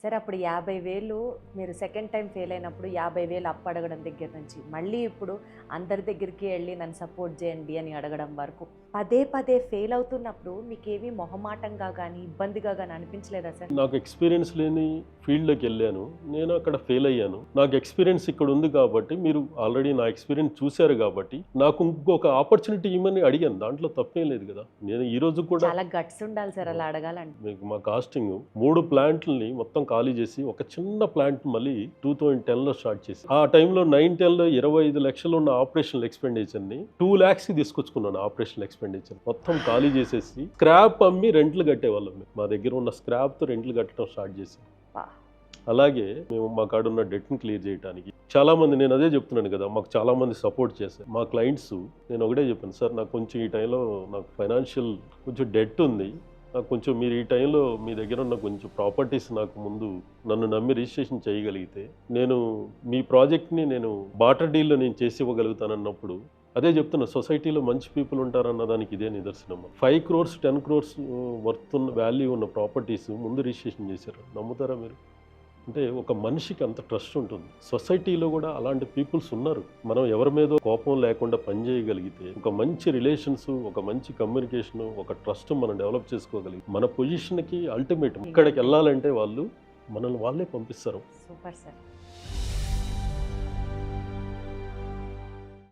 సరే అప్పుడు 50,000 మీరు సెకండ్ టైం ఫెయిల్ అయినప్పుడు 50,000 అప్పు అడగడం దగ్గర నుంచి మళ్ళీ ఇప్పుడు అందరి దగ్గరికి వెళ్ళి నన్ను సపోర్ట్ చేయండి అని అడగడం వరకు పదే పదే ఫెయిల్ అవుతున్నప్పుడు మీకేమీ మొహమాటంగా కానీ ఇబ్బందిగా కానీ అనిపించలేదా సార్? నాకు ఎక్స్పీరియన్స్ లేని ఫీల్డ్లోకి వెళ్ళాను, నేను అక్కడ ఫెయిల్ అయ్యాను. నాకు ఎక్స్పీరియన్స్ ఇక్కడ ఉంది కాబట్టి, మీరు ఆల్రెడీ నా ఎక్స్పీరియన్స్ చూశారు కాబట్టి నాకు ఇంకొక ఆపర్చునిటీ ఇవ్వమని అడిగాను. దాంట్లో తప్పేం లేదు కదా. నేను ఈ రోజు కూడా చాలా గట్స్ ఉండాలి సార్ అలా అడగాలంటే. మీకు మా కాస్టింగ్ 3 ప్లాంట్లని మొత్తం ఖాళీ చేసి ఒక చిన్న ప్లాంట్ మళ్ళీ 2010లో స్టార్ట్ చేసి, ఆ టైంలో 9-10లో 25 లక్షలు ఉన్న ఆపరేషనల్ ఎక్స్పెండిచర్ని 2 lakhsకి తీసుకొచ్చుకున్నాను. ఆపరేషనల్ ఎక్స్పెండిచర్ మొత్తం ఖాళీ చేసేసి స్క్రాప్ అమ్మి రెంట్లు కట్టేవాళ్ళం. మా దగ్గర ఉన్న స్క్రాప్తో రెంట్లు కట్టడం స్టార్ట్ చేసి, అలాగే మేము మా కాడ ఉన్న డెట్ని క్లియర్ చేయడానికి చాలా మంది, నేను అదే చెప్తున్నాను కదా, మాకు చాలా మంది సపోర్ట్ చేశారు. మా క్లయింట్స్, నేను ఒకటే చెప్పాను, సార్ నాకు కొంచెం ఈ టైంలో నాకు ఫైనాన్షియల్ కొంచెం డెట్ ఉంది, నాకు కొంచెం మీరు ఈ టైంలో మీ దగ్గర ఉన్న కొంచెం ప్రాపర్టీస్ నాకు ముందు నన్ను నమ్మి రిజిస్ట్రేషన్ చేయగలిగితే నేను మీ ప్రాజెక్ట్ని నేను బాటర్ డీల్లో నేను చేసి ఇవ్వగలుగుతానన్నప్పుడు, అదే చెప్తున్నా, సొసైటీలో మంచి పీపుల్ ఉంటారన్న దానికి ఇదే నిదర్శనం. 5 crores 10 crores వర్త్ ఉన్న వాల్యూ ఉన్న ప్రాపర్టీస్ ముందు రిజిస్ట్రేషన్ చేశారు. నమ్ముతారా మీరు? అంటే ఒక మనిషికి అంత ట్రస్ట్ ఉంటుంది. సొసైటీలో కూడా అలాంటి పీపుల్స్ ఉన్నారు. మనం ఎవరి మీద కోపం లేకుండా పనిచేయగలిగితే, ఒక మంచి రిలేషన్స్, ఒక మంచి కమ్యూనికేషన్, ఒక ట్రస్ట్ మనం డెవలప్ చేసుకోగలిగి మన పొజిషన్కి అల్టిమేట్ ఇక్కడికి వెళ్ళాలంటే వాళ్ళు మనల్ని వాళ్ళే పంపిస్తారు. Super sir.